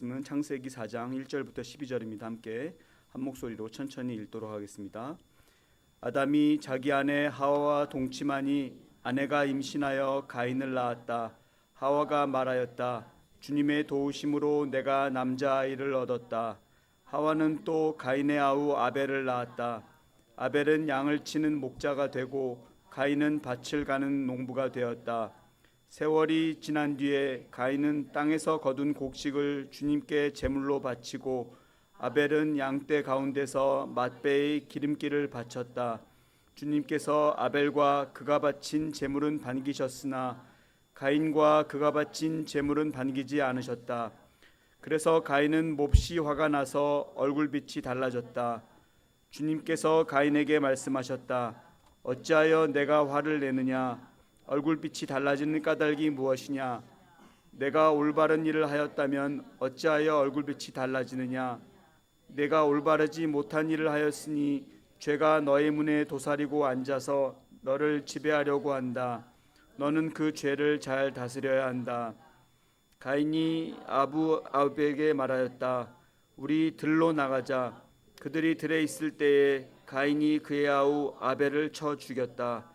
말씀은 창세기 4장 1절부터 12절입니다. 함께 한 목소리로 천천히 읽도록 하겠습니다. 아담이 자기 아내 하와와 동침하니 아내가 임신하여 가인을 낳았다. 하와가 말하였다. 주님의 도우심으로 내가 남자아이를 얻었다. 하와는 또 가인의 아우 아벨을 낳았다. 아벨은 양을 치는 목자가 되고 가인은 밭을 가는 농부가 되었다. 세월이 지난 뒤에 가인은 땅에서 거둔 곡식을 주님께 제물로 바치고 아벨은 양떼 가운데서 맛배의 기름기를 바쳤다. 주님께서 아벨과 그가 바친 제물은 반기셨으나 가인과 그가 바친 제물은 반기지 않으셨다. 그래서 가인은 몹시 화가 나서 얼굴빛이 달라졌다. 주님께서 가인에게 말씀하셨다. 어찌하여 내가 화를 내느냐? 얼굴빛이 달라지는 까닭이 무엇이냐? 내가 올바른 일을 하였다면 어찌하여 얼굴빛이 달라지느냐? 내가 올바르지 못한 일을 하였으니 죄가 너의 문에 도사리고 앉아서 너를 지배하려고 한다. 너는 그 죄를 잘 다스려야 한다. 가인이 아부 아벨에게 말하였다. 우리 들로 나가자. 그들이 들에 있을 때에 가인이 그의 아우 아벨을 쳐 죽였다.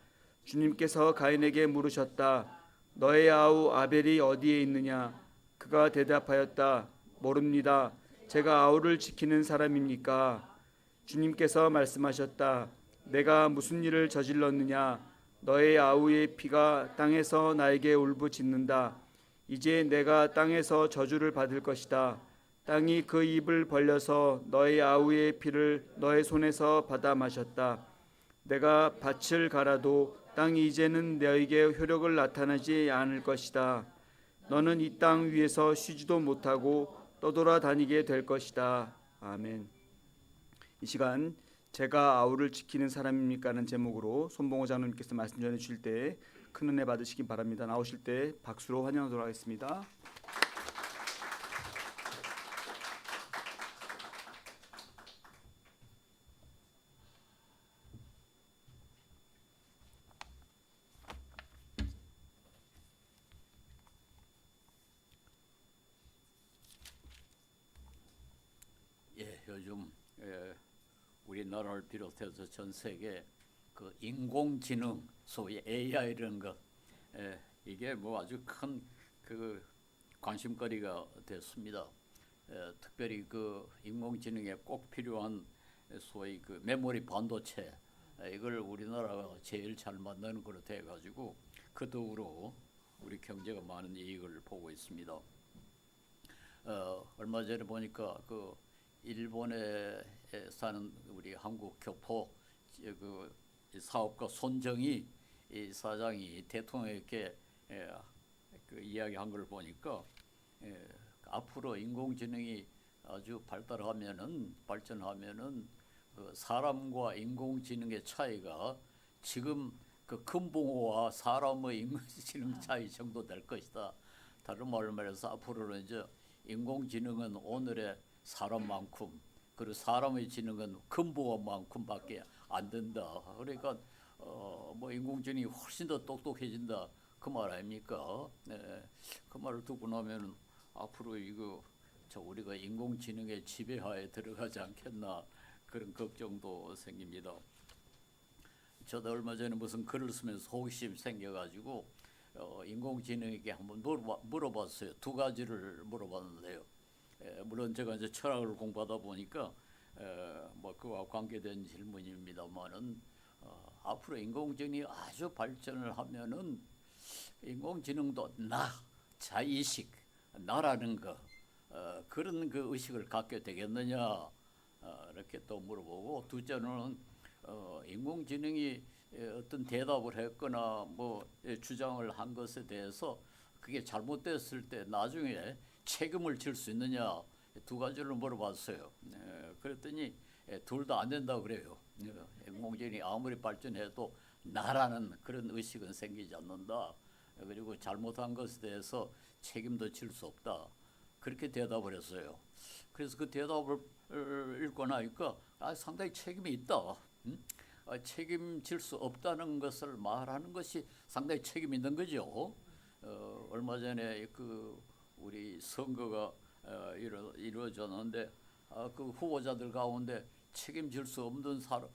주님께서 가인에게 물으셨다. 너의 아우 아벨이 어디에 있느냐? 그가 대답하였다. 모릅니다. 제가 아우를 지키는 사람입니까? 주님께서 말씀하셨다. 내가 무슨 일을 저질렀느냐? 너의 아우의 피가 땅에서 나에게 울부짖는다. 이제 내가 땅에서 저주를 받을 것이다. 땅이 그 입을 벌려서 너의 아우의 피를 너의 손에서 받아 마셨다. 내가 밭을 갈아도 땅이 이제는 너에게 효력을 나타나지 않을 것이다. 너는 이 땅 위에서 쉬지도 못하고 떠돌아다니게 될 것이다. 아멘. 이 시간 제가 아우를 지키는 사람입니까? 하는 제목으로 손봉호 장로님께서 말씀 전해 주실 때 큰 은혜 받으시기 바랍니다. 나오실 때 박수로 환영하도록 하겠습니다. 요즘 우리나라를 비롯해서 전 세계 그 인공지능 소위 AI라는 것 이게 뭐 아주 큰 그 관심거리가 됐습니다. 특별히 그 인공지능에 꼭 필요한 소위 그 메모리 반도체 이걸 우리나라가 제일 잘 만드는 걸로 돼 가지고 그 덕으로 우리 경제가 많은 이익을 보고 있습니다. 얼마 전에 보니까 그 일본에 사는 우리 한국 교포 그 사업가 손정희 이 사장이 대통령에게 그 이야기한 걸 보니까 앞으로 인공지능이 아주 발전하면은 그 사람과 인공지능의 차이가 지금 그 금붕어와 사람의 인공지능 차이 정도 될 것이다. 다른 말로 말해서 앞으로는 이제 인공지능은 오늘의 사람만큼 그리고 사람의 지능은 금붕어만큼밖에 안 된다. 그러니까 뭐 인공지능이 훨씬 더 똑똑해진다 그 말 아닙니까? 그 말을 듣고 나면 앞으로 우리가 인공지능의 지배하에 들어가지 않겠나 그런 걱정도 생깁니다. 저도 얼마 전에 무슨 글을 쓰면서 호기심 생겨가지고 인공지능에게 한번 물어봤어요. 두 가지를 물어봤는데요. 물론 제가 이제 철학을 공부하다 보니까 뭐 그와 관계된 질문입니다만은 앞으로 인공지능이 아주 발전을 하면은 인공지능도 자의식, 나라는 거 그런 그 의식을 갖게 되겠느냐 이렇게 또 물어보고 둘째는 인공지능이 어떤 대답을 했거나 뭐 주장을 한 것에 대해서 그게 잘못됐을 때 나중에 책임을 질 수 있느냐 두 가지를 물어봤어요. 그랬더니 둘 다 안 된다고 그래요. 인공지능이 아무리 발전해도 나라는 그런 의식은 생기지 않는다. 그리고 잘못한 것에 대해서 책임도 질 수 없다. 그렇게 대답을 했어요. 그래서 그 대답을 읽고 나니까 상당히 책임이 있다. 책임질 수 없다는 것을 말하는 것이 상당히 책임 있는 거죠. 얼마 전에 그 우리 선거가 이루어졌는데 그 후보자들 가운데 책임질 수 없는 사람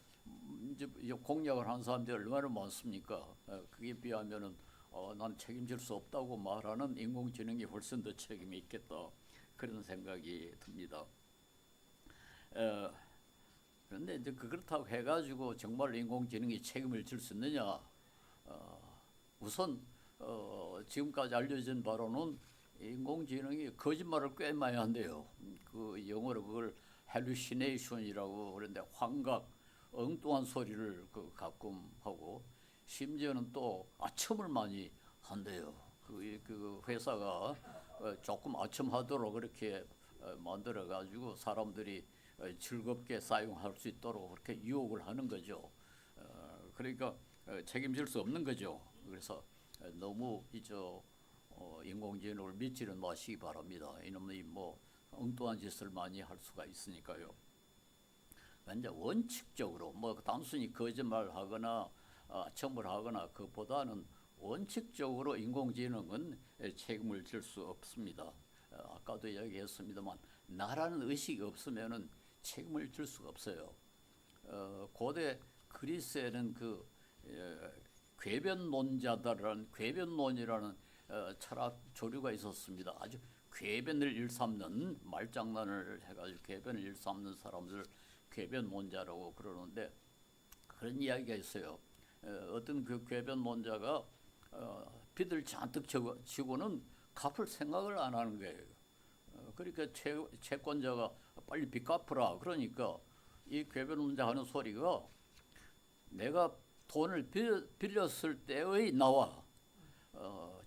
이제 공약을 한 사람들이 얼마나 많습니까? 그에 비하면은 난 책임질 수 없다고 말하는 인공지능이 훨씬 더 책임이 있겠다 그런 생각이 듭니다. 그런데 이제 그렇다고 해가지고 정말 인공지능이 책임을 질 수 있느냐? 우선 지금까지 알려진 바로는 인공지능이 거짓말을 꽤 많이 한대요. 그 영어로 그걸 hallucination이라고 그러는데 환각, 엉뚱한 소리를 가끔 하고 심지어는 또 아첨을 많이 한대요. 그 회사가 조금 아첨하도록 그렇게 만들어 가지고 사람들이 즐겁게 사용할 수 있도록 그렇게 유혹을 하는 거죠. 그러니까 책임질 수 없는 거죠. 그래서 너무 인공지능을 믿지는 마시기 바랍니다. 이놈이 뭐 엉뚱한 짓을 많이 할 수가 있으니까요. 이제 원칙적으로 뭐 단순히 거짓말하거나 첨을 하거나 그보다는 원칙적으로 인공지능은 책임을 질 수 없습니다. 아까도 이야기했습니다만 나라는 의식이 없으면은 책임을 질 수가 없어요. 고대 그리스에는 궤변론이라는 철학 조류가 있었습니다. 아주 궤변을 일삼는 말장난을 해가지고 궤변을 일삼는 사람들 궤변론자라고 그러는데 그런 이야기가 있어요. 어떤 그 궤변론자가 빚을 잔뜩 지고는 갚을 생각을 안 하는 거예요. 그러니까 채권자가 빨리 빚 갚으라 그러니까 이 궤변론자 하는 소리가 내가 돈을 빌렸을 때의 나와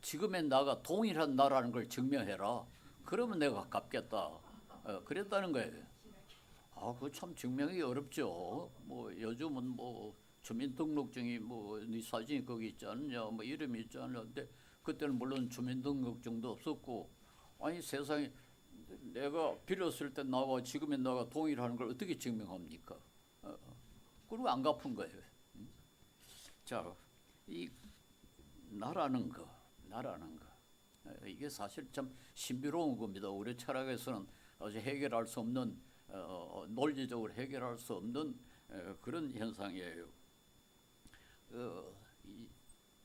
지금의 나가 동일한 나라는 걸 증명해라. 그러면 내가 갚겠다. 그랬다는 거예요. 그거 참 증명이 어렵죠. 뭐 요즘은 뭐 주민등록증이 네 사진이 거기 있지 않느냐, 뭐 이름이 있지 않는데 그때는 물론 주민등록증도 없었고 아니 세상에 내가 빌렸을 때 나와 지금의 나가 동일하는 걸 어떻게 증명합니까? 그리고 안 갚은 거예요. 자, 이 나라는 거 이게 사실 참 신비로운 겁니다. 우리 철학에서는 아주 해결할 수 없는 논리적으로 해결할 수 없는 그런 현상이에요. 이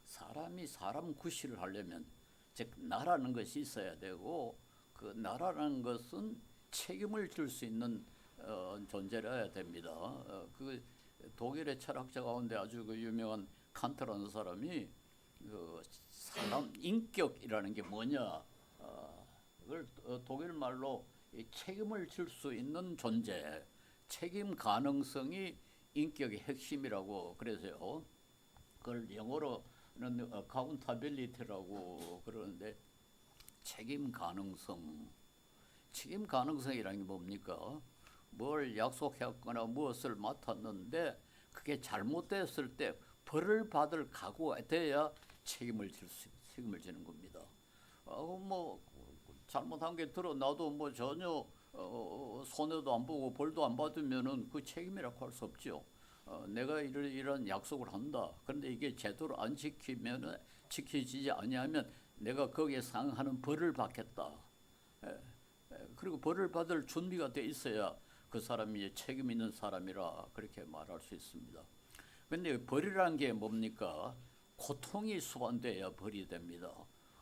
사람이 사람 구실을 하려면 즉 나라는 것이 있어야 되고 그 나라는 것은 책임을 질 수 있는 존재라야 됩니다. 그 독일의 철학자 가운데 아주 그 유명한 칸트라는 사람이 그 사람 인격이라는 게 뭐냐 그걸 독일 말로 책임을 질 수 있는 존재, 책임 가능성이 인격의 핵심이라고 그래서요. 그걸 영어로는 accountability라고 그러는데 책임 가능성이라는 게 뭡니까? 뭘 약속했거나 무엇을 맡았는데 그게 잘못됐을 때 벌을 받을 각오가 돼야 책임을 지는 겁니다. 뭐 잘못한 게 드러나도 뭐 전혀 손해도 안 보고 벌도 안 받으면은 그 책임이라고 할 수 없죠. 내가 이런 약속을 한다. 그런데 이게 제대로 안 지켜지지 아니하면 내가 거기에 상응하는 벌을 받겠다. 그리고 벌을 받을 준비가 돼 있어야 그 사람이 책임 있는 사람이라 그렇게 말할 수 있습니다. 그런데 벌이라는 게 뭡니까? 고통이 수반돼야 벌이 됩니다.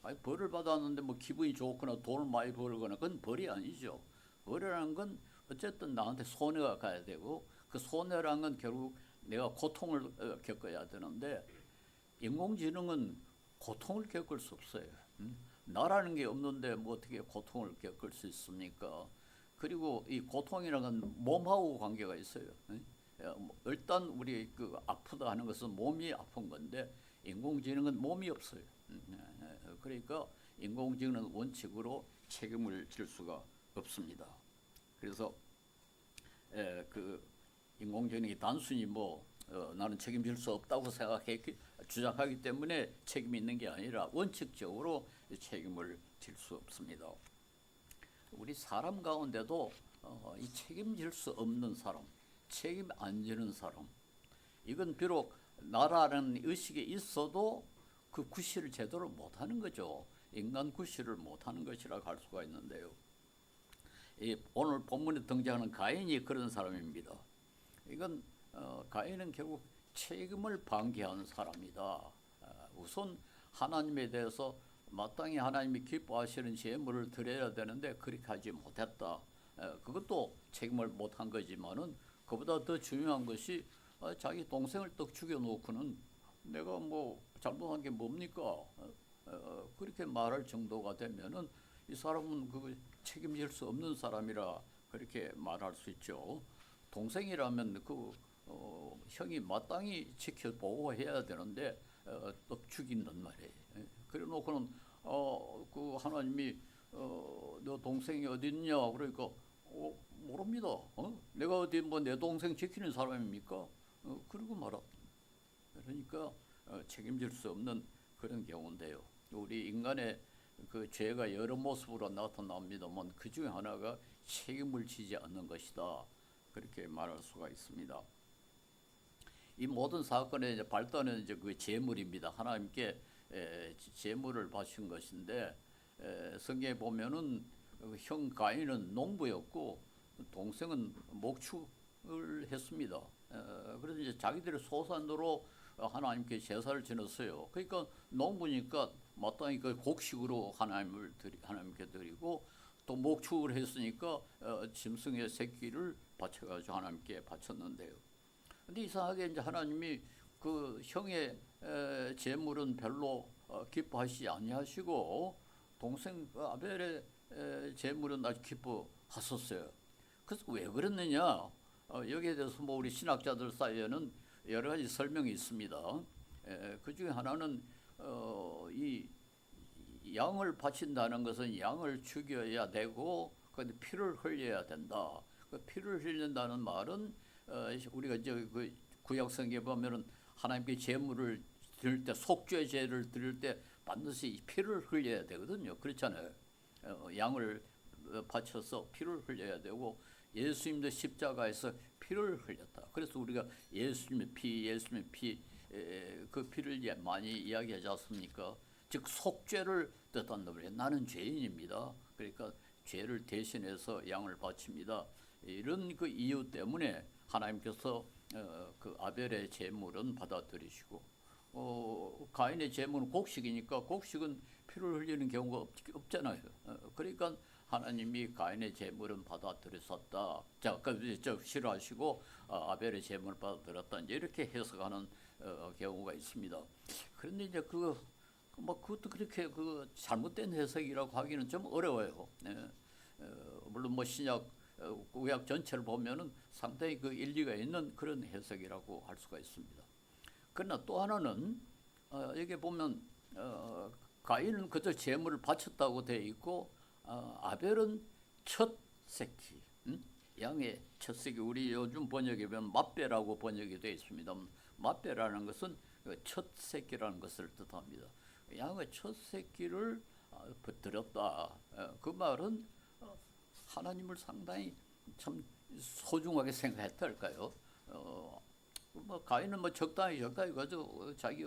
아니, 벌을 받았는데 뭐 기분이 좋거나 돈을 많이 벌거나 그건 벌이 아니죠. 벌이라는 건 어쨌든 나한테 손해가 가야 되고 그 손해라는 건 결국 내가 고통을 겪어야 되는데 인공지능은 고통을 겪을 수 없어요. 나라는 게 없는데 뭐 어떻게 고통을 겪을 수 있습니까? 그리고 이 고통이라는 건 몸하고 관계가 있어요. 일단 우리 그 아프다 하는 것은 몸이 아픈 건데 인공지능은 몸이 없어요. 그러니까 인공지능은 원칙으로 책임을 질 수가 없습니다. 그래서 그 인공지능이 단순히 나는 책임질 수 없다고 주장하기 때문에 책임이 있는 게 아니라 원칙적으로 책임을 질 수 없습니다. 우리 사람 가운데도 이 책임질 수 없는 사람, 책임 안 지는 사람, 이건 비록 나라는 의식이 있어도 그 구실을 제대로 못하는 거죠. 인간 구실을 못하는 것이라고 할 수가 있는데요. 이 오늘 본문에 등장하는 가인이 그런 사람입니다. 이건 가인은 결국 책임을 방기한 사람이다. 우선 하나님에 대해서 마땅히 하나님이 기뻐하시는 제물을 드려야 되는데 그렇게 하지 못했다. 그것도 책임을 못한 거지만은 그보다 더 중요한 것이 자기 동생을 떡 죽여놓고는 내가 뭐 잘못한 게 뭡니까? 그렇게 말할 정도가 되면은 이 사람은 그 책임질 수 없는 사람이라 그렇게 말할 수 있죠. 동생이라면 그 형이 마땅히 지켜 보호해야 되는데 떡 죽인단 말이에요. 그래놓고는 그 하나님이 너 동생이 어디 있냐 그러니까 모릅니다. 내가 어디 뭐 내 동생 지키는 사람입니까? 그러고 말아. 그러니까 책임질 수 없는 그런 경우인데요. 우리 인간의 그 죄가 여러 모습으로 나타납니다만 그 중에 하나가 책임을 지지 않는 것이다. 그렇게 말할 수가 있습니다. 이 모든 사건의 이제 발단은 이제 그 제물입니다. 하나님께 제물을 바친 것인데 성경에 보면은 형 가인은 농부였고 동생은 목축을 했습니다. 그래서 이제 자기들의 소산으로 하나님께 제사를 지냈어요. 그러니까 농부니까 마땅히 그 곡식으로 하나님께 드리고 또 목축을 했으니까 짐승의 새끼를 바쳐가지고 하나님께 바쳤는데요. 근데 이상하게 이제 하나님이 그 형의 제물은 별로 기뻐하시지 아니하시고 동생 아벨의 제물은 아주 기뻐하셨어요. 그래서 왜 그랬느냐? 여기에 대해서 뭐 우리 신학자들 사이에는 여러 가지 설명이 있습니다. 그 중에 하나는 이 양을 바친다는 것은 양을 죽여야 되고 근데 피를 흘려야 된다. 그 피를 흘린다는 말은 우리가 그 구약 성경에 보면은 하나님께 제물을 드릴 때 속죄 제를 드릴 때 반드시 피를 흘려야 되거든요. 그렇잖아요. 양을 바쳐서 피를 흘려야 되고 예수님도 십자가에서 피를 흘렸다. 그래서 우리가 예수님의 피, 그 피를 많이 이야기하지 않습니까? 즉 속죄를 뜻한다 말이에요. 나는 죄인입니다. 그러니까 죄를 대신해서 양을 바칩니다. 이런 그 이유 때문에 하나님께서 그 아벨의 제물은 받아들이시고 가인의 제물은 곡식이니까 곡식은 피를 흘리는 경우가 없잖아요. 그러니까 하나님이 가인의 제물은 받아들였었다. 자, 그 싫어하시고 아벨의 제물을 받아들였다. 이제 이렇게 해석하는 경우가 있습니다. 그런데 이제 그것도 그렇게 그 잘못된 해석이라고 하기는 좀 어려워요. 물론 뭐 신약 구약 전체를 보면은 상당히 그 일리가 있는 그런 해석이라고 할 수가 있습니다. 그러나 또 하나는 여기 보면 가인은 그저 제물을 바쳤다고 되어 있고 아벨은 첫 새끼, 양의 첫 새끼. 우리 요즘 번역에 보면 맏배라고 번역이 되어 있습니다. 맏배라는 것은 첫 새끼라는 것을 뜻합니다. 양의 첫 새끼를 드렸다. 그 말은 하나님을 상당히 참 소중하게 생각했달까요? 뭐 가인은 뭐 적당히 가지고 자기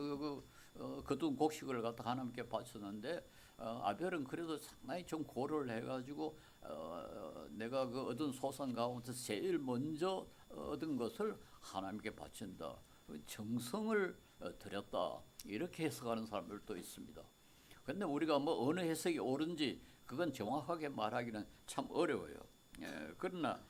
거둔 곡식을 갖다 하나님께 바쳤는데 아벨은 그래도 상당히 좀 고려를 해가지고 내가 그 얻은 소산 가운데 제일 먼저 얻은 것을 하나님께 바친다. 정성을 드렸다. 이렇게 해석하는 사람들도 있습니다. 그런데 우리가 뭐 어느 해석이 옳은지 그건 정확하게 말하기는 참 어려워요. 그러나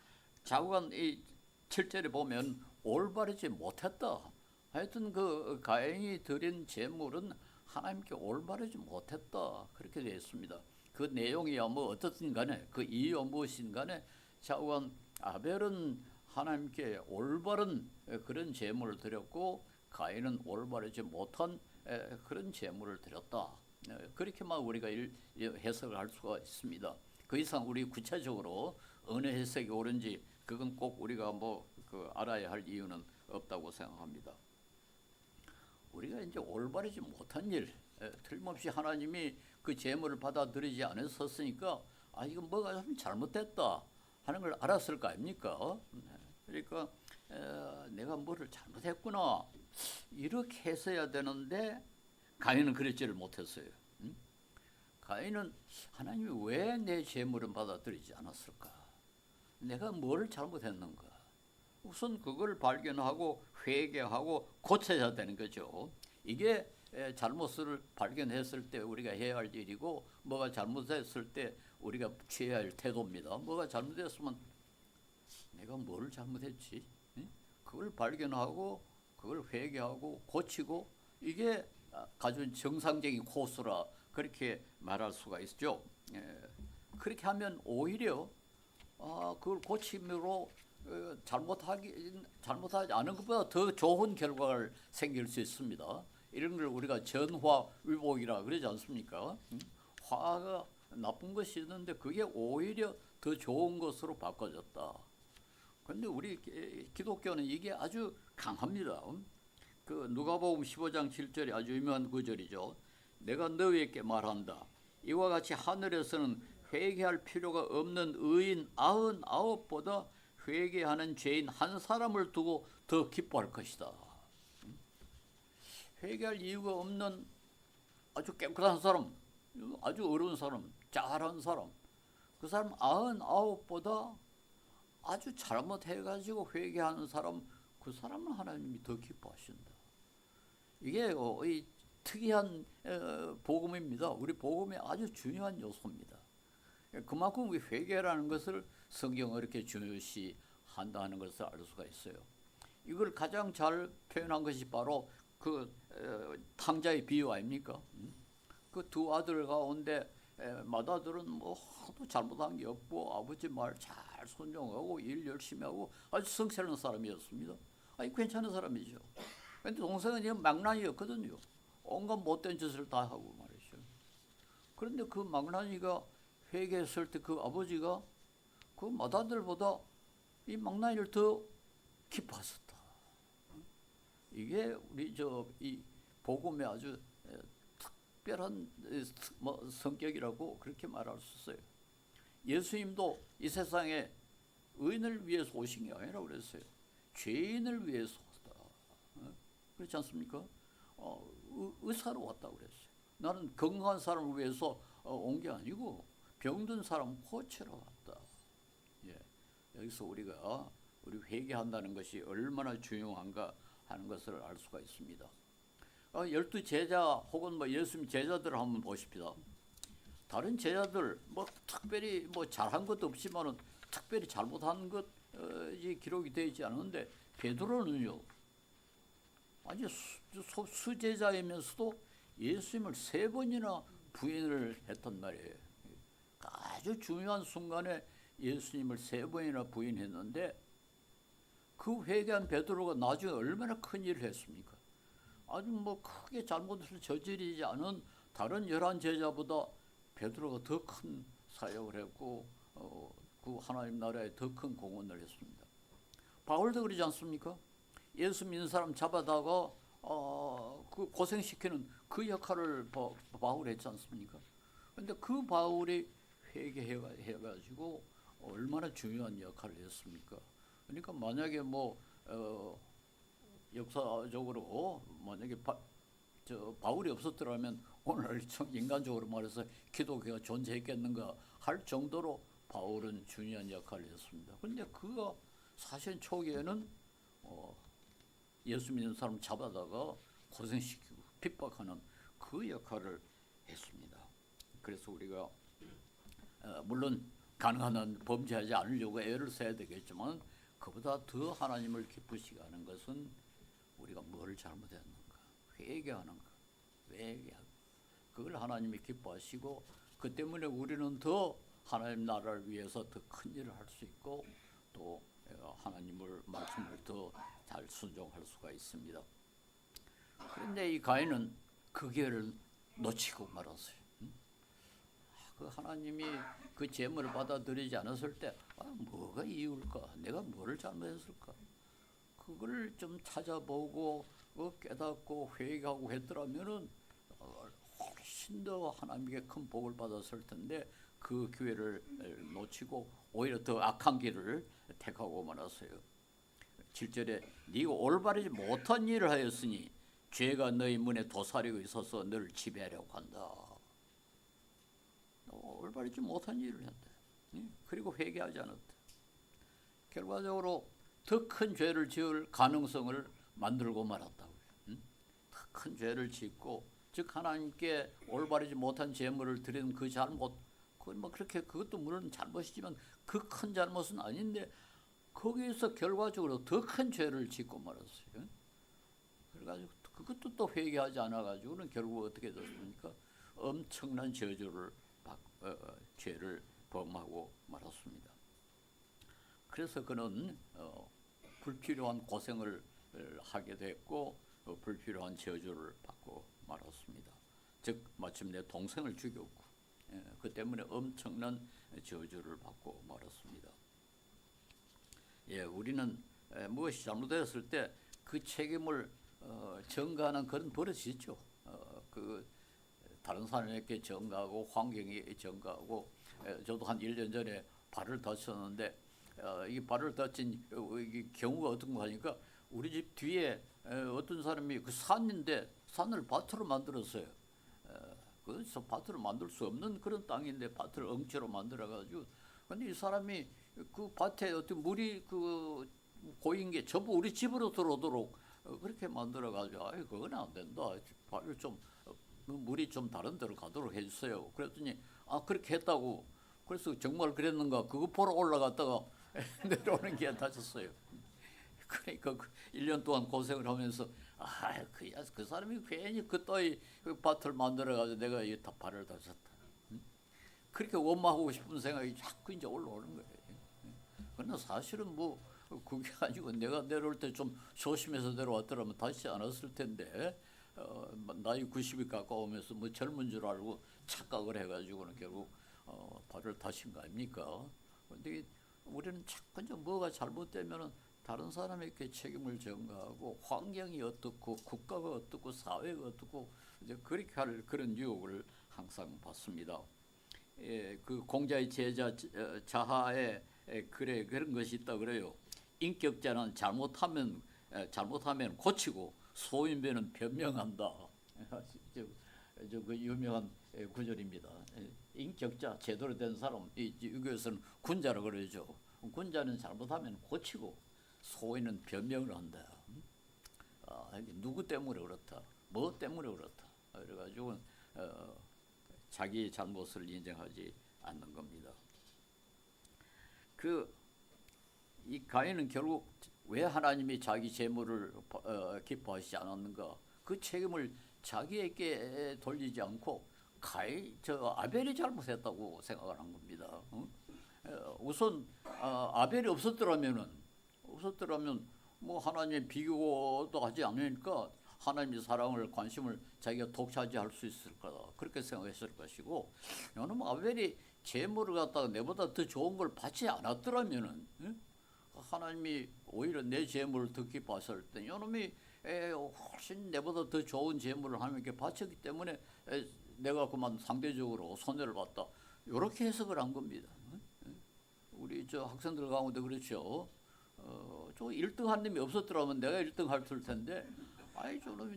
자꾸간 이 7절에 보면 올바르지 못했다. 하여튼 그 가인이 드린 제물은 하나님께 올바르지 못했다. 그렇게 되어 있습니다. 그 내용이야 뭐 어떻든 간에 그 이유가 무엇인 간에 자꾸간 아벨은 하나님께 올바른 그런 제물을 드렸고 가인은 올바르지 못한 그런 제물을 드렸다. 그렇게만 우리가 해석을 할 수가 있습니다. 그 이상 우리 구체적으로 어느 해석이 옳은지 그건 꼭 우리가 알아야 할 이유는 없다고 생각합니다. 우리가 이제 올바르지 못한 일, 틀림없이 하나님이 그 제물을 받아들이지 않았었으니까 이건 뭐가 좀 잘못됐다 하는 걸 알았을 거 아닙니까? 그러니까 내가 뭐를 잘못했구나 이렇게 했어야 되는데 가인은 그랬지를 못했어요. 가인은 하나님이 왜 내 제물은 받아들이지 않았을까? 내가 뭘 잘못했는가. 우선 그걸 발견하고 회개하고 고쳐야 되는 거죠. 이게 잘못을 발견했을 때 우리가 해야 할 일이고, 뭐가 잘못했을 때 우리가 취해야 할 태도입니다. 뭐가 잘못했으면 내가 뭘 잘못했지? 그걸 발견하고 그걸 회개하고 고치고, 이게 가진 정상적인 코스라 그렇게 말할 수가 있죠. 그렇게 하면 오히려 그걸 고침으로 잘못하지 않은 것보다 더 좋은 결과가 생길 수 있습니다. 이런 걸 우리가 전화위복이라 그러지 않습니까? 화가 나쁜 것이 있는데 그게 오히려 더 좋은 것으로 바꿔졌다. 그런데 우리 기독교는 이게 아주 강합니다. 그 누가복음 15장 7절이 아주 유명한 구절이죠. 내가 너희에게 말한다. 이와 같이 하늘에서는 회개할 필요가 없는 의인 99보다 회개하는 죄인 한 사람을 두고 더 기뻐할 것이다. 회개할 이유가 없는 아주 깨끗한 사람, 아주 어려운 사람, 잘한 사람, 그 사람 99보다 아주 잘못해가지고 회개하는 사람, 그 사람은 하나님이 더 기뻐하신다. 이게 이 특이한 복음입니다. 우리 복음의 아주 중요한 요소입니다. 그만큼 우리 회개라는 것을 성경은 이렇게 중요시 한다는 것을 알 수가 있어요. 이걸 가장 잘 표현한 것이 바로 그 탕자의 비유 아닙니까? 그 두 아들 가운데 맏아들은 뭐 하도 잘못한 게 없고 아버지 말 잘 순종하고 일 열심히 하고 아주 성실한 사람이었습니다. 아니 괜찮은 사람이죠. 그런데 동생은 이제 망나니였거든요. 온갖 못된 짓을 다 하고 말이죠. 그런데 그 망나니가 회개했을 때 그 아버지가 그 맏아들보다 이 망나니를 더 기뻐하셨다. 이게 우리 이 복음의 아주 특별한 성격이라고 그렇게 말할 수 있어요. 예수님도 이 세상에 의인을 위해서 오신 게 아니라 그랬어요. 죄인을 위해서 왔다. 그렇지 않습니까? 의사로 왔다고 그랬어요. 나는 건강한 사람을 위해서 온 게 아니고 병든 사람 고치러 왔다. 예. 여기서 우리가 우리 회개한다는 것이 얼마나 중요한가 하는 것을 알 수가 있습니다. 12 제자 혹은 뭐 예수님 제자들을 한번 보십시다. 다른 제자들 뭐 특별히 뭐 잘한 것도 없지만은 특별히 잘못한 것이 기록이 되어 있지 않은데 베드로는요. 아주 수제자이면서도 예수님을 3번이나 부인을 했단 말이에요. 아주 중요한 순간에 예수님을 3번이나 부인했는데 그 회개한 베드로가 나중에 얼마나 큰 일을 했습니까? 아주 뭐 크게 잘못을 저지르지 않은 다른 11 제자보다 베드로가 더 큰 사역을 했고 그 하나님 나라에 더 큰 공헌을 했습니다. 바울도 그러지 않습니까? 예수 믿는 사람 잡아다가 그 고생시키는 그 역할을 바울이 했지 않습니까? 그런데 그 바울이 회개해가지고 얼마나 중요한 역할을 했습니까? 그러니까 만약에 뭐 역사적으로 만약에 바울이 없었더라면 오늘 인간적으로 말해서 기독교가 존재했겠는가 할 정도로 바울은 중요한 역할을 했습니다. 그런데 그가 사실 초기에는 예수 믿는 사람 잡아다가 고생시키고 핍박하는 그 역할을 했습니다. 그래서 우리가 물론 가능한 한 범죄하지 않으려고 애를 써야 되겠지만 그보다 더 하나님을 기쁘시게 하는 것은 우리가 뭘 잘못했는가 회개하는 것, 회개하고 그걸 하나님이 기뻐하시고 그 때문에 우리는 더 하나님 나라를 위해서 더 큰 일을 할 수 있고 또 하나님을 말씀을 더 잘 순종할 수가 있습니다. 그런데 이 가인은 그 기회를 놓치고 말았어요. 그 하나님이 그 제물을 받아들이지 않았을 때 뭐가 이유일까? 내가 뭐를 잘못했을까? 그걸 좀 찾아보고 깨닫고 회개하고 했더라면은 훨씬 더 하나님께 큰 복을 받았을 텐데 그 기회를 놓치고 오히려 더 악한 길을 택하고 말았어요. 7절에 네가 올바르지 못한 일을 하였으니 죄가 너희 문에 도사리고 있어서 너를 지배하려고 한다. 올바르지 못한 일을 했다. 그리고 회개하지 않았다. 결과적으로 더 큰 죄를 지을 가능성을 만들고 말았다고요. 더 큰 죄를 짓고, 즉 하나님께 올바르지 못한 제물을 드리는 그 잘못, 그건 뭐 그렇게 그것도 물론 잘못이지만 그 큰 잘못은 아닌데 거기에서 결과적으로 더 큰 죄를 짓고 말았어요. 그래가지고 그것도 또 회개하지 않아가지고는 결국 어떻게 됐습니까? 엄청난 저주를 죄를 범하고 말았습니다. 그래서 그는 불필요한 고생을 하게 됐고 불필요한 저주를 받고 말았습니다. 즉 마침내 동생을 죽였고 그 때문에 엄청난 저주를 받고 말았습니다. 예, 우리는 무엇이 잘못되었을 때 그 책임을 전가하는 그런 버릇이 있죠. 그 다른 사람에게 전가하고 환경에 전가하고 저도 한 1년 전에 발을 다쳤는데 이 발을 다친 이 경우가 어떤 거 하니까 우리 집 뒤에 어떤 사람이 그 산인데 산을 밭으로 만들었어요. 그래서 밭으로 만들 수 없는 그런 땅인데 밭을 엉치로 만들어가지고 근데 이 사람이 그 밭에 어떤 물이 그 고인 게 전부 우리 집으로 들어오도록 그렇게 만들어가지고 아이 그건 안 된다. 발을 좀 물이 좀 다른 데로 가도록 해주세요. 그랬더니 아 그렇게 했다고. 그래서 정말 그랬는가 그거 보러 올라갔다가 내려오는 게 다쳤어요. 그러니까 1년 동안 고생을 하면서 그 사람이 괜히 그 따위 그 밭을 만들어가지고 내가 이 발을 다쳤다. 그렇게 원망하고 싶은 생각이 자꾸 이제 올라오는 거예요. 그러나 사실은 뭐 그게 아니고 내가 내려올 때 좀 조심해서 내려왔더라면 다치지 않았을 텐데 나이 90이 가까우면서 뭐 젊은 줄 알고 착각을 해가지고는 결국 발을 다친 거 아닙니까? 그런데 우리는 자꾸 이제 뭐가 잘못되면은 다른 사람에게 책임을 전가하고 환경이 어떻고 국가가 어떻고 사회가 어떻고 이제 그렇게 할 그런 유혹을 항상 받습니다. 그 공자의 제자 자하에 그래 그런 것이 있다 그래요. 인격자는 잘못하면 고치고 소인배는 변명한다. 그 유명한 구절입니다. 인격자 제대로 된 사람 이것은 군자라고 그러죠. 군자는 잘못하면 고치고 소인은 변명을 한다. 누구 때문에 그렇다. 뭐 때문에 그렇다. 그래가지고 자기 잘못을 인정하지 않는 겁니다. 이 가인은 결국 왜 하나님이 자기 재물을 기뻐하시지 않았는가? 그 책임을 자기에게 돌리지 않고 아벨이 잘못했다고 생각을 한 겁니다. 우선 아벨이 없었더라면 뭐 하나님의 비교도 하지 않으니까 하나님의 사랑을 관심을 자기가 독차지할 수 있을 거다 그렇게 생각했을 것이고 요놈 아벨이 재물을 갖다가 내보다 더 좋은 걸 받지 않았더라면은 하나님이 오히려 내 재물을 더 기뻐하실 때 요놈이 훨씬 내보다 더 좋은 재물을 하나님께 바쳤기 때문에 내가 그만 상대적으로 손해를 봤다 이렇게 해석을 한 겁니다. 우리 저 학생들 가운데 그렇죠. 저 1등 한 놈이 없었더라면 내가 1등 할 텐데 저놈이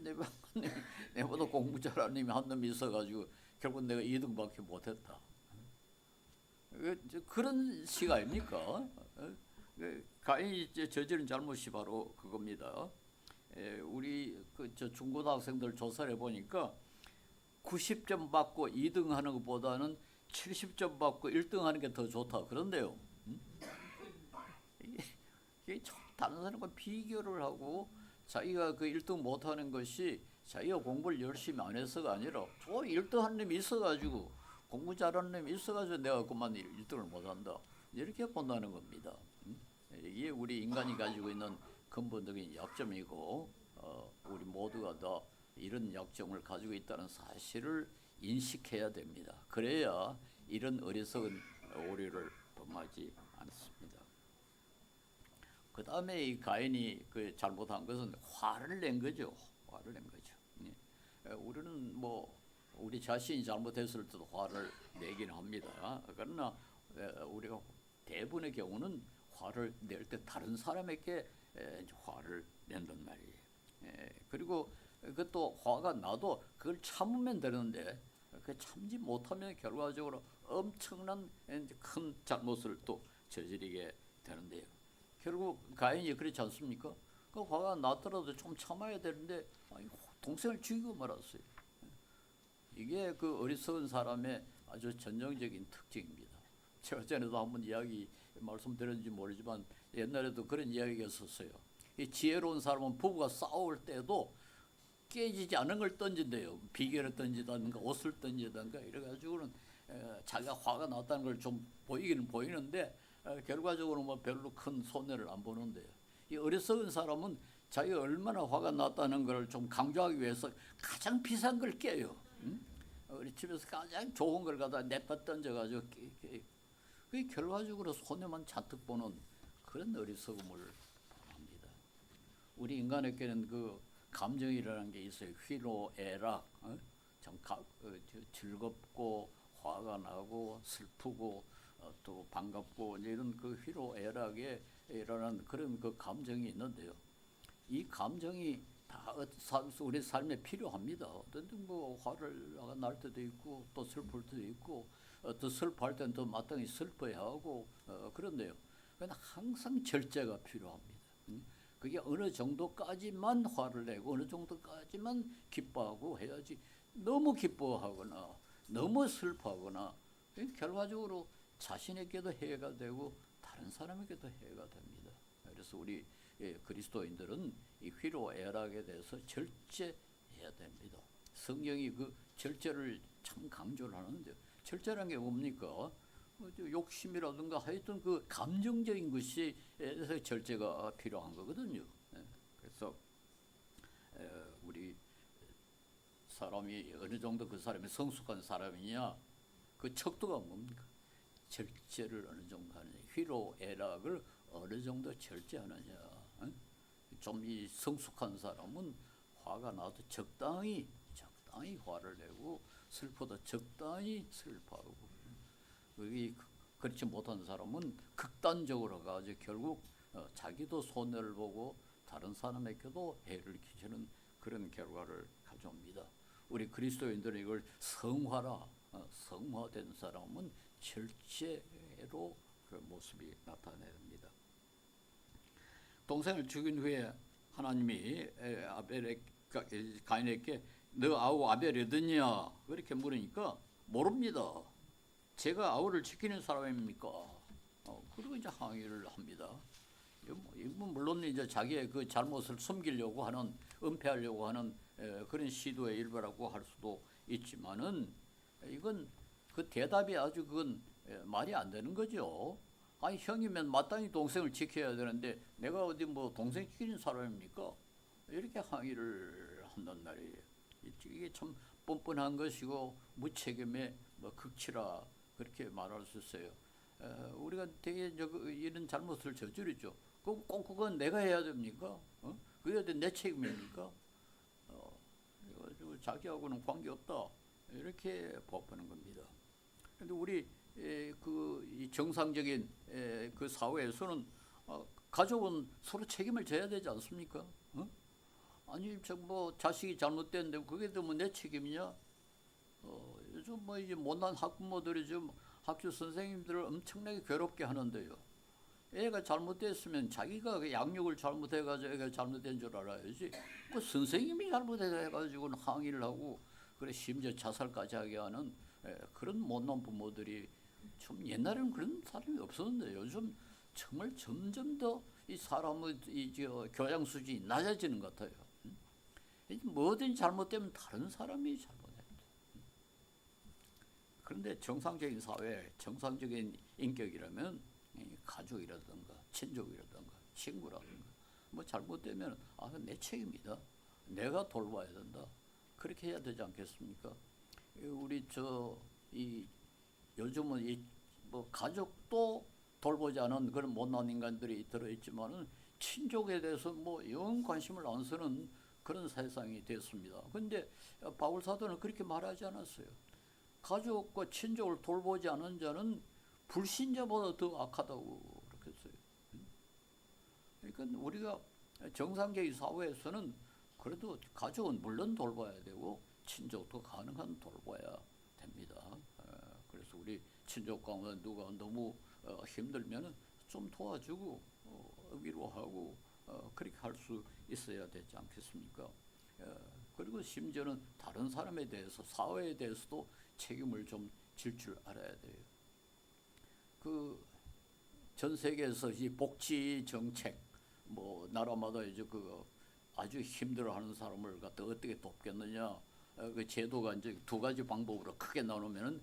내보다 공부 잘하는 놈이 한 놈이 있어가지고 결국 내가 2등밖에 못했다. 그런 식 아닙니까? 가인이 저지른 잘못이 바로 그겁니다. 우리 저 중고등학생들 조사를 해보니까 90점 받고 2등 하는 것보다는 70점 받고 1등 하는 게 더 좋다. 그런데요. 이게 다른 사람과 비교를 하고 자기가 그 1등 못하는 것이 자기가 공부를 열심히 안 해서가 아니라 저 1등 하는 놈이 있어가지고 공부 잘하는 놈이 있어가지고 내가 그만 1등을 못한다. 이렇게 본다는 겁니다. 이게 우리 인간이 가지고 있는 근본적인 약점이고 우리 모두가 다 이런 약점을 가지고 있다는 사실을 인식해야 됩니다. 그래야 이런 어리석은 오류를 범하지 않습니다. 그 다음에 이 가인이 그 잘못한 것은 화를 낸 거죠. 화를 낸 거죠. 우리는 뭐 우리 자신이 잘못했을 때도 화를 내긴 합니다. 그러나 우리가 대부분의 경우는 화를 낼 때 다른 사람에게 화를 낸단 말이에요. 그리고 그것도 화가 나도 그걸 참으면 되는데 그 참지 못하면 결과적으로 엄청난 큰 잘못을 또 저지르게 되는데요. 결국 가인이 그렇지 않습니까? 그 화가 났더라도 좀 참아야 되는데 아니, 동생을 죽이고 말았어요. 이게 그 어리석은 사람의 아주 전형적인 특징입니다. 제가 전에도 한번 이야기 말씀드렸는지 모르지만 옛날에도 그런 이야기가 있었어요. 이 지혜로운 사람은 부부가 싸울 때도 깨지지 않은 걸 던진대요. 비계를 던지다든가 옷을 던지다든가 이래가지고는 자기가 화가 났다는 걸 좀 보이기는 보이는데 결과적으로 뭐 별로 큰 손해를 안 보는데요. 이 어리석은 사람은 자기가 얼마나 화가 났다는 걸 좀 강조하기 위해서 가장 비싼 걸 깨요. 우리 집에서 가장 좋은 걸 갖다 냅다 던져가지고 그게 결과적으로 손해만 잔뜩 보는 그런 어리석음을 합니다. 우리 인간에게는 그 감정이라는 게 있어요. 희로애락, 참 즐겁고 화가 나고 슬프고 또 반갑고 이런 그 희로애락에 일어나는 그런 그 감정이 있는데요. 이 감정이 다 우리 삶에 필요합니다. 어떤 뭐 화를 날 때도 있고 또 슬플 때도 있고 또 슬퍼할 때는 또 마땅히 슬퍼야 하고 그런데요. 그러나 항상 절제가 필요합니다. 그게 어느 정도까지만 화를 내고 어느 정도까지만 기뻐하고 해야지 너무 기뻐하거나 너무 슬퍼하거나 결과적으로 자신에게도 해가 되고 다른 사람에게도 해가 됩니다. 그래서 우리 그리스도인들은 이 희로애락에 대해서 절제해야 됩니다. 성경이 그 절제를 참 강조를 하는데 절제라는 게 뭡니까? 욕심이라든가 하여튼 그 감정적인 것이 절제가 필요한 거거든요. 그래서 우리 사람이 어느 정도 그 사람이 성숙한 사람이냐 그 척도가 뭡니까? 절제를 어느 정도 하느냐, 희로애락을 어느 정도 절제하느냐. 좀 이 성숙한 사람은 화가 나도 적당히 화를 내고 슬퍼도 적당히 슬퍼하고 그렇지 못한 사람은 극단적으로 가지고 결국 자기도 손해를 보고 다른 사람에게도 해를 끼치는 그런 결과를 가져옵니다. 우리 그리스도인들은 이걸 성화된 사람은 절제로 그 모습이 나타납니다. 동생을 죽인 후에 하나님이 가인에게 너 아우 아벨이 어딨냐 그렇게 물으니까 모릅니다. 제가 아우를 지키는 사람입니까? 그리고 이제 항의를 합니다. 물론 이제 자기의 그 잘못을 숨기려고 하는 은폐하려고 하는 그런 시도의 일부라고 할 수도 있지만은 이건 그 대답이 아주 그건 말이 안 되는 거죠. 아니 형이면 마땅히 동생을 지켜야 되는데 내가 어디 뭐 동생 지키는 사람입니까? 이렇게 항의를 한단 말이에요. 이게 참 뻔뻔한 것이고 무책임의 뭐 극치라 그렇게 말할 수 있어요. 우리가 되게 이런 잘못을 저지르죠. 꼭 그건 내가 해야 됩니까? 그게 내 책임입니까? 그래가지고 자기하고는 관계 없다 이렇게 법하는 겁니다. 그런데 우리 이 정상적인 그 사회에서는 가족은 서로 책임을 져야 되지 않습니까? 아니 뭐 자식이 잘못됐는데 그게 뭐 내 책임이냐? 요즘 뭐 이제 못난 학부모들이 좀 학교 선생님들을 엄청나게 괴롭게 하는데요. 애가 잘못됐으면 자기가 그 양육을 잘못해가지고 애가 잘못된 줄 알아야지. 그 선생님이 잘못해가지고는 항의를 하고 그래 심지어 자살까지 하게 하는 그런 못난 부모들이 좀 옛날에는 그런 사람이 없었는데 요즘 정말 점점 더 이 사람의 교양 수준이 낮아지는 것 같아요. 뭐든지 잘못되면 다른 사람이 잘못했다. 그런데 정상적인 사회, 정상적인 인격이라면 가족이라든가 친족이라든가 친구라든가 뭐 잘못되면 내 책임이다. 내가 돌봐야 된다. 그렇게 해야 되지 않겠습니까? 우리 요즘은 뭐 가족도 돌보지 않은 그런 못난 인간들이 들어있지만은 친족에 대해서 뭐 영 관심을 안 쓰는 그런 세상이 됐습니다. 그런데 바울 사도는 그렇게 말하지 않았어요. 가족과 친족을 돌보지 않은 자는 불신자보다 더 악하다고 그렇게 했어요. 그러니까 우리가 정상적인 사회에서는 그래도 가족은 물론 돌봐야 되고 친족도 가능한 돌봐야 됩니다. 그래서 우리 친족 가운데 누가 너무 힘들면은 좀 도와주고 위로하고 그렇게 할 수 있어야 되지 않겠습니까? 그리고 심지어는 다른 사람에 대해서 사회에 대해서도 책임을 좀 질 줄 알아야 돼요. 그 전 세계에서 이 복지 정책 뭐 나라마다 이제 그 아주 힘들어하는 사람을 갖다 어떻게 돕겠느냐 그 제도가 이제 두 가지 방법으로 크게 나누면은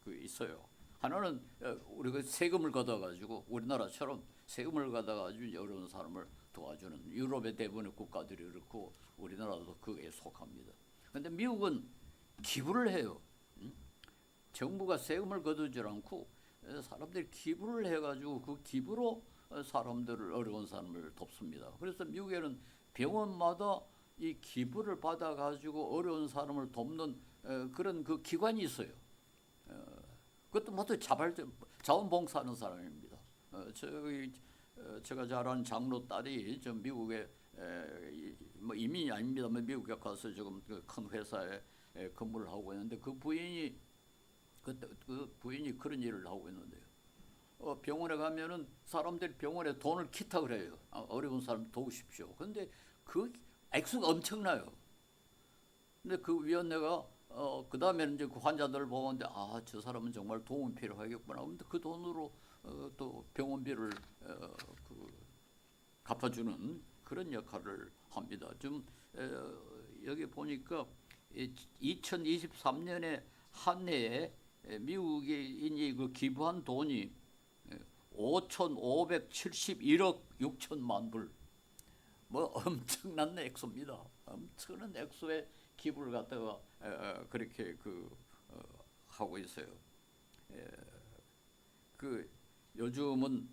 그 있어요. 하나는 우리가 세금을 걷어가지고 우리나라처럼 세금을 걷어가지고 어려운 사람을 도와주는 유럽의 대부분의 국가들이 그렇고 우리나라도 그에 속합니다. 그런데 미국은 기부를 해요. 정부가 세금을 걷어주지 않고 사람들이 기부를 해가지고 그 기부로 사람들을 어려운 사람을 돕습니다. 그래서 미국에는 병원마다 이 기부를 받아가지고 어려운 사람을 돕는 그런 그 기관이 있어요. 그것도 모두 자원봉사하는 사람입니다. 제가 잘 아는 장로 딸이 좀 미국에 뭐 이민이 아닙니다만 미국에 가서 지금 큰 회사에 근무를 하고 있는데 그 부인이 그런 일을 하고 있는데요. 병원에 가면은 사람들이 병원에 돈을 기탁을 해요. 어려운 사람 도우십시오. 근데 그 액수가 엄청나요. 근데 그 위원회가 그 다음에는 이제 그 환자들을 보는데 저 사람은 정말 도움이 필요하겠구나. 근데 그 돈으로 또 병원비를 갚아주는 그런 역할을 합니다. 좀 여기 보니까 2023년에 한 해에 미국인이 그 기부한 돈이 5,571억 6천만 불. 뭐 엄청난 액수입니다. 엄청난 액수의 기부를 갖다가 그렇게 하고 있어요. 그 요즘은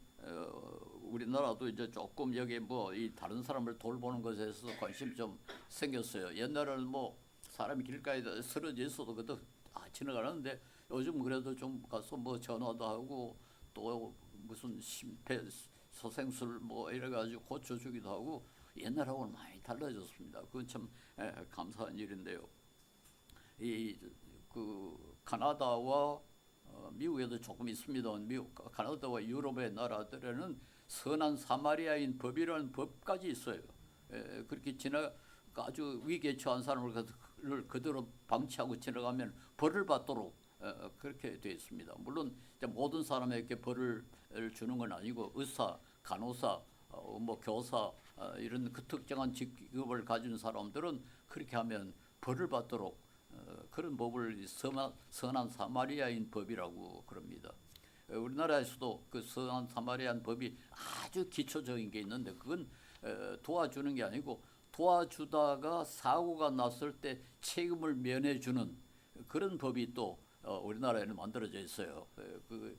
우리나라도 이제 조금 여기 뭐 이 다른 사람을 돌보는 것에 서 관심이 좀 생겼어요. 옛날에는 뭐 사람이 길가에 쓰러져 있어도 그것도 지나가는데 요즘 그래도 좀 가서 뭐 전화도 하고 또 무슨 심폐소생술 뭐 이래가지고 고쳐주기도 하고 옛날하고는 많이 달라졌습니다. 그건 참 감사한 일인데요. 그 카나다와 미국에도 조금 있습니다. 카나다와 유럽의 나라들에는 선한 사마리아인 법이라는 법까지 있어요. 그렇게 아주 위기에 처한 사람을 그대로 방치하고 지나가면 벌을 받도록 그렇게 되어 있습니다. 물론 모든 사람에게 벌을 주는 건 아니고 의사, 간호사, 뭐 교사 이런 그 특정한 직업을 가진 사람들은 그렇게 하면 벌을 받도록 그런 법을 선한 사마리아인 법이라고 그럽니다. 우리나라에서도 그 선한 사마리아인 법이 아주 기초적인 게 있는데 그건 도와주는 게 아니고 도와주다가 사고가 났을 때 책임을 면해주는 그런 법이 또 우리나라에는 만들어져 있어요. 그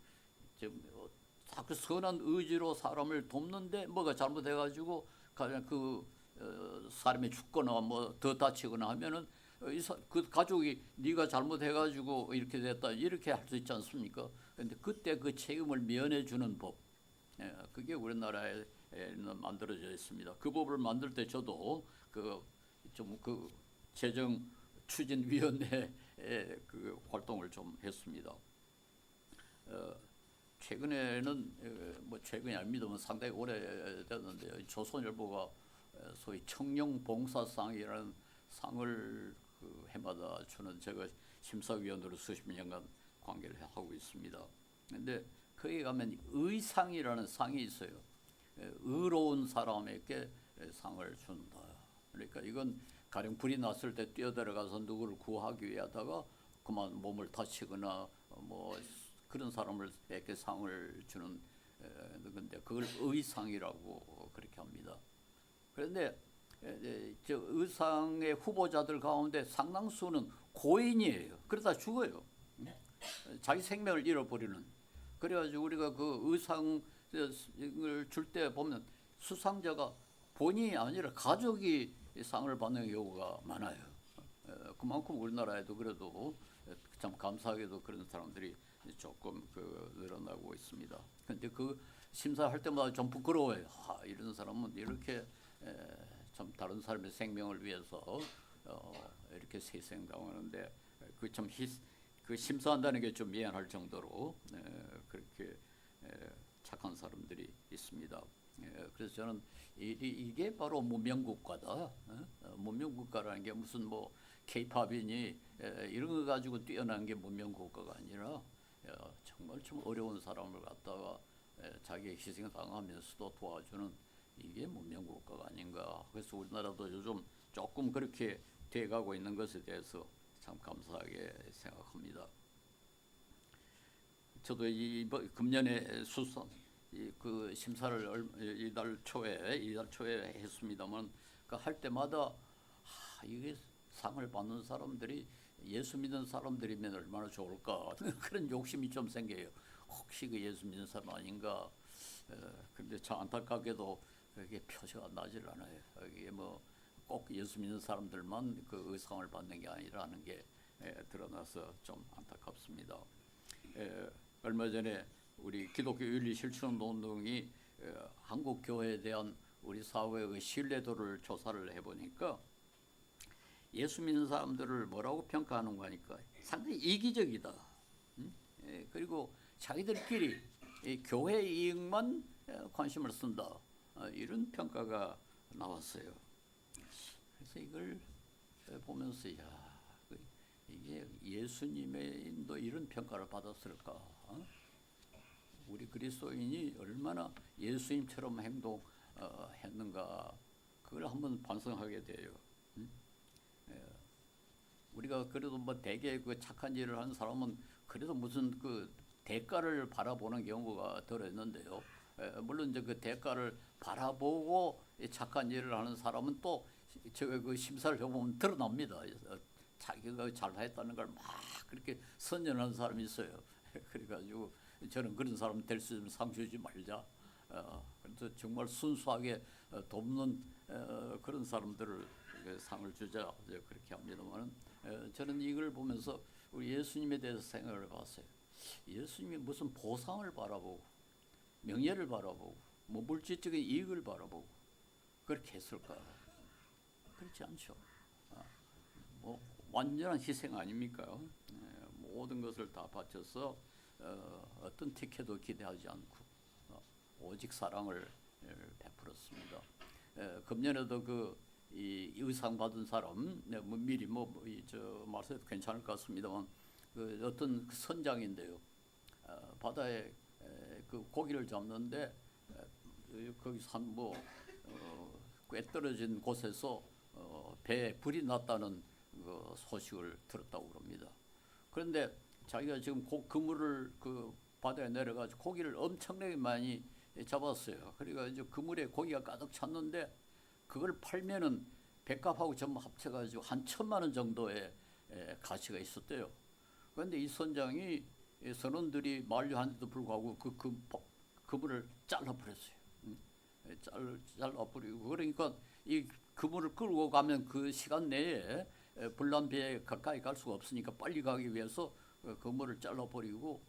선한 의지로 사람을 돕는데 뭐가 잘못해가지고 그냥 사람이 죽거나 뭐 더 다치거나 하면은 그 가족이 네가 잘못해가지고 이렇게 됐다 이렇게 할 수 있지 않습니까? 그런데 그때 그 책임을 면해주는 법, 그게 우리나라에는 만들어져 있습니다. 그 법을 만들 때 저도 그 재정 추진위원회에 그 활동을 좀 했습니다. 최근에는 뭐 최근이 아닙니다만 상당히 오래됐는데 조선일보가 소위 청룡봉사상이라는 상을 해마다 주는 제가 심사위원으로 수십 년간 관계를 하고 있습니다. 그런데 거기 가면 의상이라는 상이 있어요. 의로운 사람에게 상을 준다. 그러니까 이건 가령 불이 났을 때 뛰어들어가서 누구를 구하기 위하다가 그만 몸을 다치거나 뭐 그런 사람에게 상을 주는 건데 그걸 의상이라고 그렇게 합니다. 그런데 저 의상의 후보자들 가운데 상당수는 고인이에요. 그러다 죽어요. 자기 생명을 잃어버리는. 그래가지고 우리가 그 의상을 줄 때 보면 수상자가 본인이 아니라 가족이 상을 받는 경우가 많아요. 그만큼 우리나라에도 그래도 참 감사하게도 그런 사람들이 조금 늘어나고 있습니다. 근데 그 심사할 때마다 좀 부끄러워요. 이런 사람은 이렇게 참 다른 사람의 생명을 위해서 이렇게 희생당하는데 그 심사한다는 게 좀 미안할 정도로 그렇게 착한 사람들이 있습니다. 그래서 저는 이게 바로 문명국가다. 문명국가라는 게 무슨 뭐 K-팝이니 이런 거 가지고 뛰어난 게 문명국가가 아니라 정말 좀 어려운 사람을 갖다가 자기 희생당하면서도 도와주는 이게 문명국가가 아닌가. 그래서 우리나라도 요즘 조금 그렇게 돼가고 있는 것에 대해서 참 감사하게 생각합니다. 저도 금년에 수상 그 심사를 이달 초에 했습니다만 그 할 때마다 이게 상을 받는 사람들이 예수 믿는 사람들이면 얼마나 좋을까 그런 욕심이 좀 생겨요. 혹시 그 예수 믿는 사람 아닌가. 그런데 참 안타깝게도 그게 표시가 나질 않아요. 이게 뭐 꼭 예수 믿는 사람들만 그 의상을 받는 게 아니라는 게 드러나서 좀 안타깝습니다. 얼마 전에 우리 기독교 윤리 실천 운동이 한국 교회에 대한 우리 사회의 신뢰도를 조사를 해보니까 예수 믿는 사람들을 뭐라고 평가하는 거니까 상당히 이기적이다. 그리고 자기들끼리 교회 이익만 관심을 쓴다. 이런 평가가 나왔어요. 그래서 이걸 보면서 이게 예수님도 이런 평가를 받았을까? 우리 그리스도인이 얼마나 예수님처럼 행동했는가? 그걸 한번 반성하게 돼요. 우리가 그래도 뭐 대개 그 착한 일을 하는 사람은 그래도 무슨 그 대가를 바라보는 경우가 들었는데요. 물론 이제 그 대가를 바라보고 착한 일을 하는 사람은 또 그 심사를 해보면 드러납니다. 자기가 잘했다는 걸 막 그렇게 선전하는 사람이 있어요. 그래가지고 저는 그런 사람 될 수 있으면 상 주지 말자. 그래서 정말 순수하게 돕는 그런 사람들을 상을 주자 그렇게 합니다만 저는 이걸 보면서 우리 예수님에 대해서 생각을 해봤어요. 예수님이 무슨 보상을 바라보고 명예를 바라보고 뭐 물질적인 이익을 바라보고 그렇게 했을까? 그렇지 않죠. 뭐 완전한 희생 아닙니까? 모든 것을 다 바쳐서 어떤 티켓도 기대하지 않고 오직 사랑을 베풀었습니다. 금년에도 이 의상 받은 사람 뭐 미리 말해도 괜찮을 것 같습니다만 그 어떤 그 선장인데요. 바다에 그 고기를 잡는데 거기서 꽤 떨어진 곳에서 배에 불이 났다는 그 소식을 들었다고 그럽니다. 그런데 자기가 지금 그물을 그 바다에 내려가지고 고기를 엄청나게 많이 잡았어요. 그러니까 이제 그물에 고기가 가득 찼는데 그걸 팔면은 배값하고 전부 합쳐가지고 한 1,000만 원 정도의 가치가 있었대요. 그런데 이 선장이 선원들이 만류하는데도 불구하고 그물을 잘라버렸어요. 잘라버리고 그러니까 이 그물을 끌고 가면 그 시간 내에 불난 배에 가까이 갈 수가 없으니까 빨리 가기 위해서 그물을 잘라버리고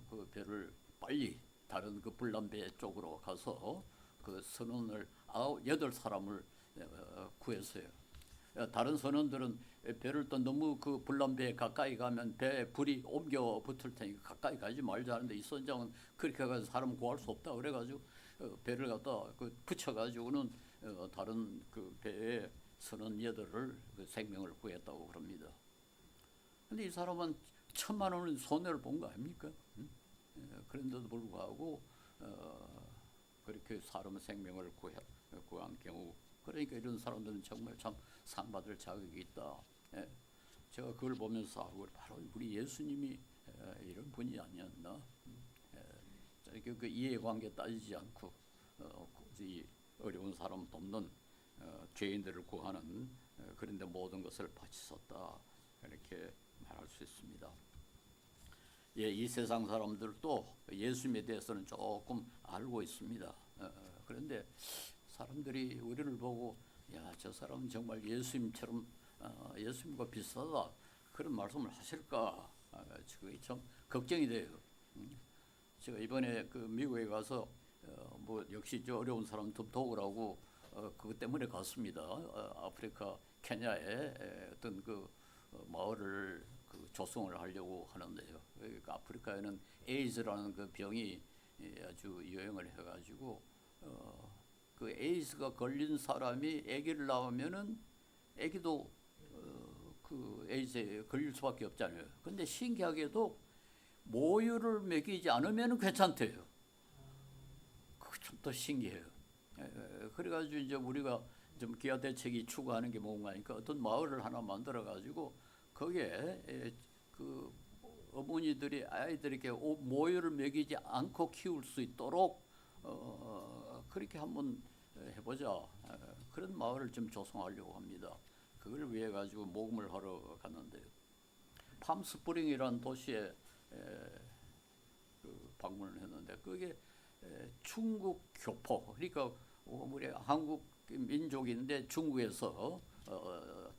그 배를 빨리 다른 그 불난 배 쪽으로 가서 그 선원을 8사람을 구했어요. 다른 선원들은 배를 또 너무 그 불난 배에 가까이 가면 배에 불이 옮겨 붙을 테니까 가까이 가지 말자 하는데 이 선장은 그렇게 가서 사람 구할 수 없다 그래가지고 배를 갖다 붙여가지고는 다른 그 배에 선원 8을 그 생명을 구했다고 그럽니다. 근데 이 사람은 1,000만 원은 손해를 본 거 아닙니까? 그런데도 불구하고 그렇게 사람의 생명을 구한 경우, 그러니까 이런 사람들은 정말 참 상 받을 자격이 있다. 제가 그걸 보면서 바로 우리 예수님이 이런 분이 아니었나? 그 이해관계 따지지 않고 이 어려운 사람 돕는 죄인들을 구하는 그런데 모든 것을 바치셨다 이렇게 말할 수 있습니다. 이 세상 사람들도 예수님에 대해서는 조금 알고 있습니다. 그런데 사람들이 우리를 보고 저 사람은 정말 예수님처럼 예수님과 비슷하다 그런 말씀을 하실까? 그게 참 걱정이 돼요. 제가 이번에 그 미국에 가서 역시 저 어려운 사람 좀 도우라고 그것 때문에 갔습니다. 아프리카 케냐에 어떤 그 마을을 조성을 하려고 하는데요. 아프리카에는 에이즈라는 그 병이 아주 유행을 해가지고 그 에이즈가 걸린 사람이 아기를 낳으면은 아기도 그 에이즈에 걸릴 수밖에 없잖아요. 근데 신기하게도 모유를 먹이지 않으면 괜찮대요. 그게 좀 더 신기해요. 그래가지고 이제 우리가 좀 기아 대책이 추구하는 게 뭔가 하니까 어떤 마을을 하나 만들어 가지고 거기에 그 어머니들이 아이들에게 모유를 먹이지 않고 키울 수 있도록 그렇게 한번 해보자. 그런 마을을 좀 조성하려고 합니다. 그걸 위해 가지고 모금을 하러 갔는데요. 팜스프링이라는 도시에 그 방문을 했는데 그게 중국 교포, 그러니까 우리 한국 민족인데 중국에서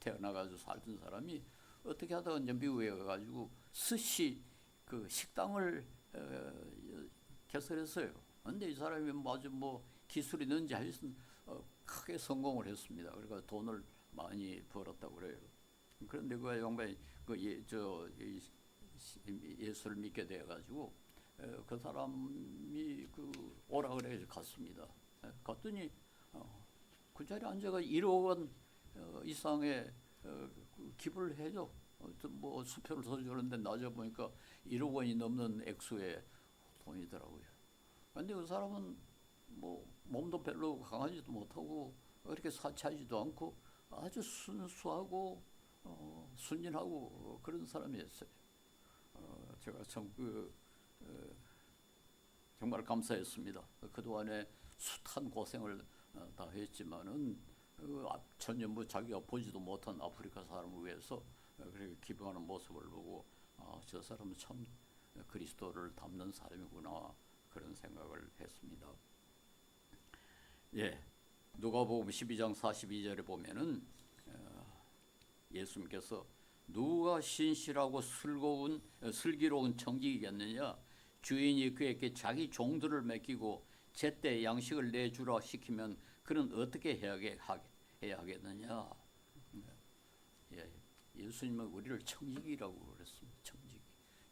태어나가지고 살던 사람이 어떻게 하다가 이제 미국에 가가지고 스시 그 식당을 개설했어요. 근데 이 사람이 아주 뭐 기술이 있는지 하여튼 크게 성공을 했습니다. 그러니까 돈을 많이 벌었다고 그래요. 그런데 그 양반이 예수를 믿게 돼가지고 그 사람이 그 오라 그래서 갔습니다. 갔더니 그 자리에 앉아가 1억 원 이상의 기부를 해줘. 뭐 수표를 써주는데 나중에 보니까 1억 원이 넘는 액수의 돈이더라고요. 그런데 그 사람은 뭐 몸도 별로 강하지도 못하고 그렇게 사치하지도 않고 아주 순수하고 순진하고 그런 사람이었어요. 제가 참 정말 감사했습니다. 그동안에 숱한 고생을 다 했지만은 전혀 뭐 자기가 보지도 못한 아프리카 사람을 위해서 그렇게 기부하는 모습을 보고 저 사람은 참 그리스도를 닮는 사람이구나 그런 생각을 했습니다. 예, 누가복음 12장 42절에 보면은 예수님께서 누가 신실하고 슬기로운 청지기겠느냐 주인이 그에게 자기 종들을 맡기고 제때 양식을 내주라 시키면 그는 어떻게 해야 하겠느냐. 예, 예수님은 우리를 청지기라고 그랬습니다.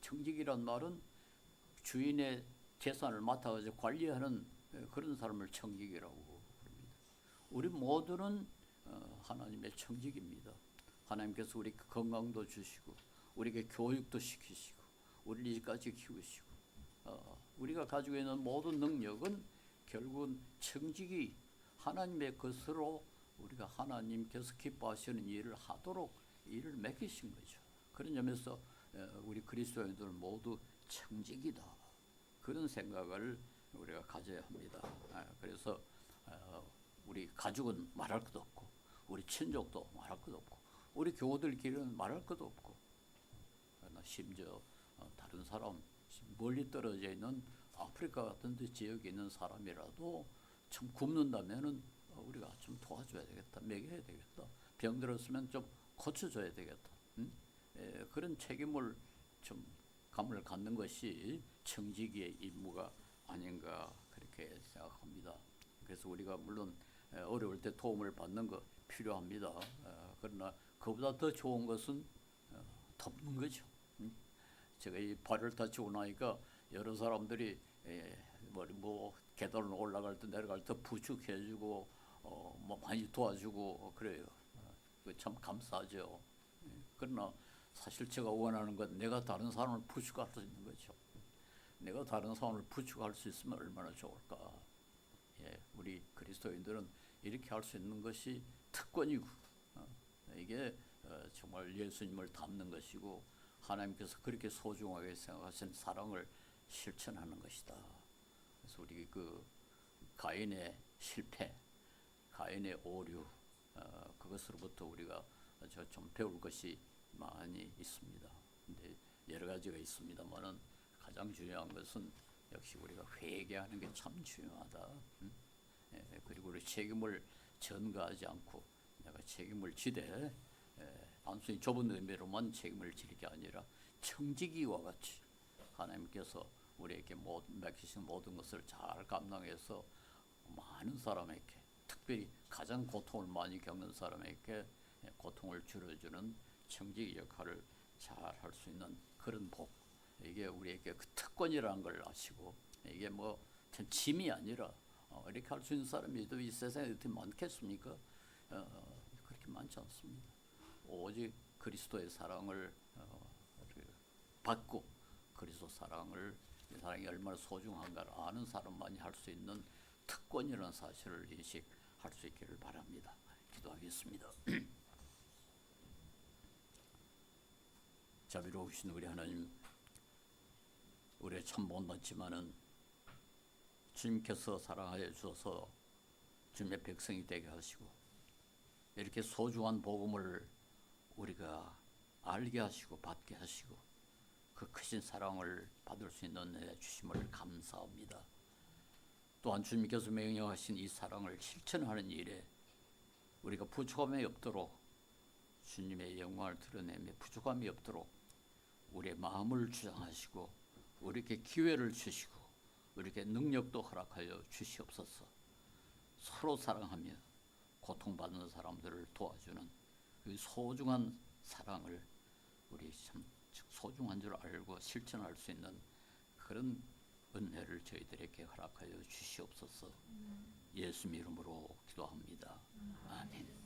청지기란 말은 주인의 재산을 맡아가지고 관리하는 그런 사람을 청지기라고 부릅니다. 우리 모두는 하나님의 청지기입니다. 하나님께서 우리 건강도 주시고 우리에게 교육도 시키시고 우리를 이까지 키우시고 우리가 가지고 있는 모든 능력은 결국은 청지기 하나님의 것으로 우리가 하나님께서 기뻐하시는 일을 하도록 일을 맡기신 거죠. 그런 점에서 우리 그리스도인들 모두 청지기다. 그런 생각을 우리가 가져야 합니다. 그래서 우리 가족은 말할 것도 없고 우리 친족도 말할 것도 없고 우리 교우들끼리는 말할 것도 없고 심지어 다른 사람 멀리 떨어져 있는 아프리카 같은 데 지역에 있는 사람이라도 좀 굶는다면은 우리가 좀 도와줘야 되겠다, 먹여야 되겠다, 병 들었으면 좀 고쳐줘야 되겠다. 그런 책임을 좀 감을 갖는 것이 청지기의 임무가 아닌가 그렇게 생각합니다. 그래서 우리가 물론 어려울 때 도움을 받는 거 필요합니다. 그러나 그보다 더 좋은 것은 돕는 거죠. 제가 이 발을 다치고 나니까 여러 사람들이 뭐 계단을 올라갈 때 내려갈 때 부축해주고 뭐 많이 도와주고 그래요. 참 감사하죠. 그러나 사실 제가 원하는 건 내가 다른 사람을 부축할 수 있는 거죠. 내가 다른 사람을 부축할 수 있으면 얼마나 좋을까. 우리 그리스도인들은 이렇게 할 수 있는 것이 특권이고 이게 정말 예수님을 닮는 것이고 하나님께서 그렇게 소중하게 생각하신 사랑을 실천하는 것이다. 그래서 우리 그 가인의 실패, 가인의 오류 그것으로부터 우리가 좀 배울 것이 많이 있습니다. 근데 여러 가지가 있습니다만은 가장 중요한 것은 역시 우리가 회개하는 게 참 중요하다. 그리고 우리 책임을 전가하지 않고 내가 책임을 지되 단순히 좁은 의미로만 책임을 질 게 아니라 청지기와 같이 하나님께서 우리에게 맡기신 모든 것을 잘 감당해서 많은 사람에게 특별히 가장 고통을 많이 겪는 사람에게 고통을 줄여주는 청지기 역할을 잘 할 수 있는 그런 복 이게 우리에게 그 특권이라는 걸 아시고 이게 뭐 참 짐이 아니라 이렇게 할 수 있는 사람이 또 이 세상에 어떻게 많겠습니까? 그렇게 많지 않습니다. 오직 그리스도의 사랑을 받고 그리스도 사랑을 이 사랑이 얼마나 소중한가를 아는 사람만이 할 수 있는 특권이라는 사실을 인식할 수 있기를 바랍니다. 기도하겠습니다. 자비로우신 우리 하나님, 우리의 참 못났지만은 주님께서 사랑하여 주셔서 주님의 백성이 되게 하시고 이렇게 소중한 복음을 우리가 알게 하시고 받게 하시고 그 크신 사랑을 받을 수 있는 은혜 주심을 감사합니다. 또한 주님께서 명령하신 이 사랑을 실천하는 일에 우리가 부족함이 없도록 주님의 영광을 드러내며 부족함이 없도록 우리의 마음을 주장하시고 우리에게 기회를 주시고 우리에게 능력도 허락하여 주시옵소서. 서로 사랑하며 고통받는 사람들을 도와주는 그 소중한 사랑을 우리 참 소중한 줄 알고 실천할 수 있는 그런 은혜를 저희들에게 허락하여 주시옵소서. 예수 이름으로 기도합니다. 아멘.